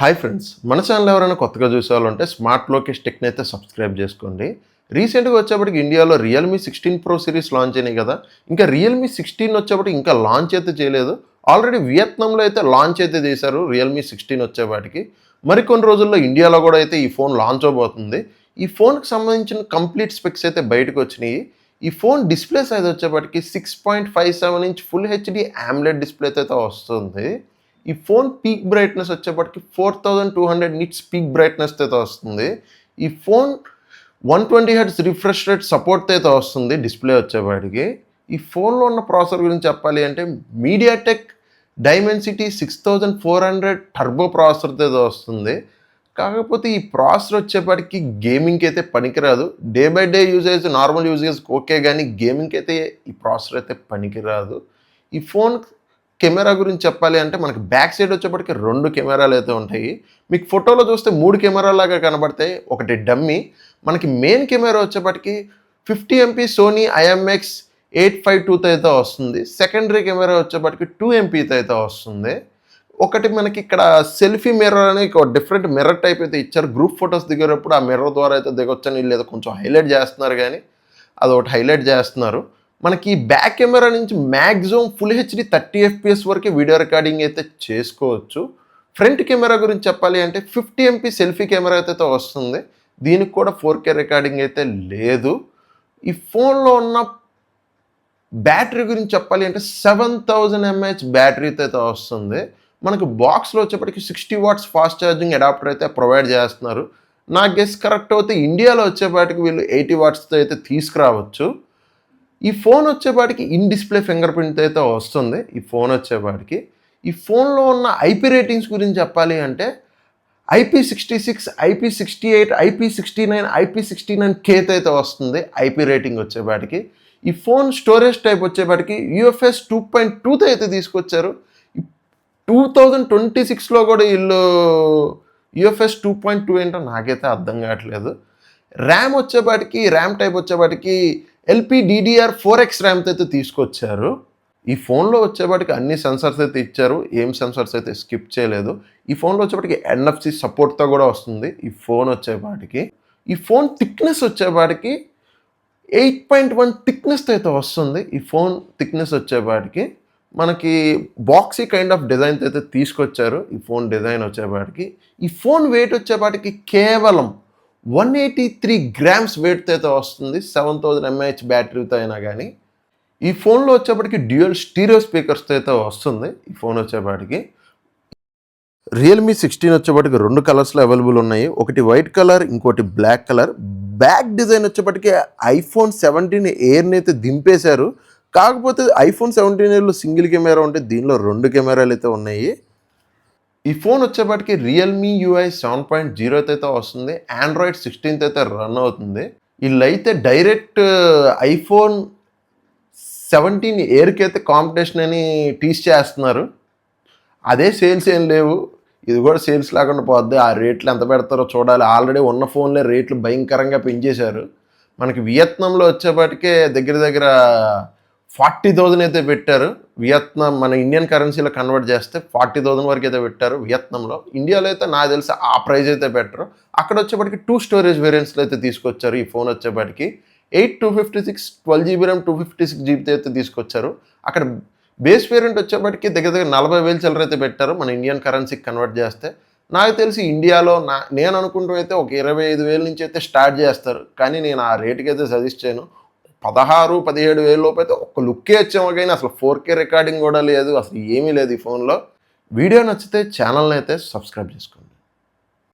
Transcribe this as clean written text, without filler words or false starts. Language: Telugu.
హాయ్ ఫ్రెండ్స్, మన ఛానల్ ఎవరైనా కొత్తగా చూసేవాళ్ళంటే స్మార్ట్ లోకేష్ టెక్ని అయితే సబ్స్క్రైబ్ చేసుకోండి. రీసెంట్గా వచ్చేప్పటికి ఇండియాలో రియల్మీ 16 ప్రో సిరీస్ లాంచ్ అయినాయి కదా. ఇంకా రియల్మీ 16 వచ్చేప్పటికి ఇంకా లాంచ్ అయితే చేయలేదు. ఆల్రెడీ వియత్నాంలో అయితే లాంచ్ అయితే చేశారు రియల్మీ 16 వచ్చేపాటికి. మరికొన్ని రోజుల్లో ఇండియాలో కూడా అయితే ఈ ఫోన్ లాంచ్ అవబోతుంది. ఈ ఫోన్కి సంబంధించిన కంప్లీట్ స్పెక్స్ అయితే బయటకు వచ్చినాయి. ఈ ఫోన్ డిస్ప్లే సైజ్ వచ్చేప్పటికి 6.57 inch full HD AMOLED display అయితే వస్తుంది. ఈ ఫోన్ పీక్ బ్రైట్నెస్ వచ్చేప్పటికి 4200 నిట్స్ పీక్ బ్రైట్నెస్ అయితే వస్తుంది. ఈ phone 120 hertz refresh rate support అయితే వస్తుంది డిస్ప్లే వచ్చేవాడికి. ఈ ఫోన్లో ఉన్న ప్రాసెసర్ గురించి చెప్పాలి అంటే మీడియాటెక్ డైమెన్సిటీ 6400 టర్బో ప్రాసెసర్ అయితే వస్తుంది. కాకపోతే ఈ ప్రాసెసర్ వచ్చేప్పటికి గేమింగ్కి అయితే పనికిరాదు. Day by day usage normal usage okay, కానీ గేమింగ్కి అయితే ఈ ప్రాసెసర్ అయితే పనికిరాదు. ఈ ఫోన్ కెమెరా గురించి చెప్పాలి అంటే మనకి బ్యాక్ సైడ్ వచ్చేప్పటికి 2 కెమెరాలు అయితే ఉంటాయి. మీకు ఫోటోలో చూస్తే 3 కెమెరాలాగా కనబడతాయి, ఒకటి డమ్మీ. మనకి మెయిన్ కెమెరా వచ్చేప్పటికి 50 MP సోనీ IMX 852 అయితే వస్తుంది. సెకండరీ కెమెరా వచ్చేప్పటికి 2 MP అయితే వస్తుంది. ఒకటి మనకి ఇక్కడ సెల్ఫీ మిర్రర్ అని ఒక డిఫరెంట్ మిర్రర్ టైప్ అయితే ఇచ్చారు. గ్రూప్ ఫొటోస్ దిగేటప్పుడు ఆ మిర్రర్ ద్వారా అయితే దిగొచ్చని లేదా కొంచెం హైలైట్ చేస్తున్నారు, కానీ అదొకటి హైలైట్ చేస్తున్నారు. మనకి బ్యాక్ కెమెరా నుంచి మ్యాక్సిమం ఫుల్ హెచ్డి 30 FPS వరకు వీడియో రికార్డింగ్ అయితే చేసుకోవచ్చు. ఫ్రంట్ కెమెరా గురించి చెప్పాలి అంటే 50 MP సెల్ఫీ కెమెరా అయితే వస్తుంది. దీనికి కూడా 4K రికార్డింగ్ అయితే లేదు. ఈ ఫోన్లో ఉన్న బ్యాటరీ గురించి చెప్పాలి అంటే 7000 mAh బ్యాటరీతో అయితే వస్తుంది. మనకు బాక్స్లో వచ్చేప్పటికి 60 వాట్స్ ఫాస్ట్ ఛార్జింగ్ అడాప్టర్ అయితే ప్రొవైడ్ చేస్తున్నారు. నా గెస్ కరెక్ట్ అయితే ఇండియాలో వచ్చేపాటికి వీళ్ళు 80 వాట్స్తో అయితే తీసుకురావచ్చు. ఈ ఫోన్ వచ్చేపాటికి ఇన్ డిస్ప్లే ఫింగర్ ప్రింట్ అయితే వస్తుంది. ఈ ఫోన్ వచ్చేపాటికి ఈ ఫోన్లో ఉన్న IP రేటింగ్స్ గురించి చెప్పాలి అంటే IP66, IP68, IP69, IP69K అయితే వస్తుంది IP రేటింగ్ వచ్చేపాటికి. ఈ ఫోన్ స్టోరేజ్ టైప్ వచ్చేపాటికి UFS 2.2 అయితే తీసుకొచ్చారు. 2026లో కూడా వీళ్ళు UFS 2.2 ఏంటో నాకైతే అర్థం కావట్లేదు. ర్యామ్ వచ్చేపాటికి ర్యామ్ టైప్ వచ్చేపాటికి LPDDR4X ర్యామ్తో అయితే తీసుకొచ్చారు. ఈ ఫోన్లో వచ్చేపాటికి అన్ని సెన్సర్స్ అయితే ఇచ్చారు, ఏం సెన్సర్స్ అయితే స్కిప్ చేయలేదు. ఈ ఫోన్లో వచ్చేపాటికి NFC సపోర్ట్తో కూడా వస్తుంది ఈ ఫోన్ వచ్చేపాటికి. ఈ ఫోన్ థిక్నెస్ వచ్చేపాటికి 8.1 థిక్నెస్తో అయితే వస్తుంది. ఈ ఫోన్ థిక్నెస్ వచ్చేపాటికి మనకి బాక్సీ కైండ్ ఆఫ్ డిజైన్ అయితే తీసుకొచ్చారు ఈ ఫోన్ డిజైన్ వచ్చేపాటికి. ఈ ఫోన్ వెయిట్ వచ్చేపాటికి కేవలం 183 గ్రామ్స్ వెయిట్తో అయితే వస్తుంది 7000 mAh బ్యాటరీతో అయినా కానీ. ఈ ఫోన్లో వచ్చేప్పటికి డ్యూయల్ స్టీరియో స్పీకర్స్తో అయితే వస్తుంది ఈ ఫోన్ వచ్చేపాటికి. రియల్మీ 16 వచ్చేప్పటికి 2 కలర్స్లో అవైలబుల్ ఉన్నాయి, ఒకటి వైట్ కలర్, ఇంకోటి బ్లాక్ కలర్. బ్యాక్ డిజైన్ వచ్చేప్పటికి iPhone 17 ఎయిర్ని అయితే దింపేశారు. కాకపోతే iPhone 17 ఎయిర్లో సింగిల్ కెమెరా ఉంటే దీనిలో 2 కెమెరాలు అయితే ఉన్నాయి. ఈ ఫోన్ వచ్చేప్పటికి రియల్మీ UI 7.0 అయితే వస్తుంది. Android 16 అయితే రన్ అవుతుంది. వీళ్ళైతే డైరెక్ట్ iPhone 17 ఎయిర్కి అయితే కాంపిటీషన్ అని టీస్ చేస్తున్నారు. అదే సేల్స్ ఏం లేవు, ఇది కూడా సేల్స్ లేకుండా పోద్ది. ఆ రేట్లు ఎంత పెడతారో చూడాలి. ఆల్రెడీ ఉన్న ఫోన్లే రేట్లు భయంకరంగా పెంచేశారు. మనకి వియత్నాంలో వచ్చేపాటికే దగ్గర దగ్గర 40,000 అయితే పెట్టారు. వియత్నాం మన ఇండియన్ కరెన్సీలో కన్వర్ట్ చేస్తే 40,000 వరకు అయితే పెట్టారు వియత్నాంలో. ఇండియాలో అయితే నాకు తెలిసి ఆ ప్రైస్ అయితే పెట్టరు. అక్కడ వచ్చేప్పటికి 2 స్టోరేజ్ వేరియంట్స్లో అయితే తీసుకొచ్చారు ఈ ఫోన్ వచ్చేప్పటికి. 8 256, 12GB ర్యామ్ 256GB అయితే తీసుకొచ్చారు. అక్కడ బేస్ వేరియంట్ వచ్చేప్పటికి దగ్గర దగ్గర 40,000 చిల్లర అయితే పెట్టారు మన ఇండియన్ కరెన్సీకి కన్వర్ట్ చేస్తే. నాకు తెలిసి ఇండియాలో నేను అనుకుంటూ అయితే ఒక 25,000 నుంచి అయితే స్టార్ట్ చేస్తారు, కానీ నేను ఆ రేటుకి అయితే సజెస్ట్ చేయను. 16-17,000 లోపు అయితే ఒక లుక్కే వచ్చామో, కానీ అసలు 4K రికార్డింగ్ కూడా లేదు, అసలు ఏమీ లేదు ఈ ఫోన్లో. వీడియో నచ్చితే ఛానల్ని అయితే సబ్స్క్రైబ్ చేసుకోండి.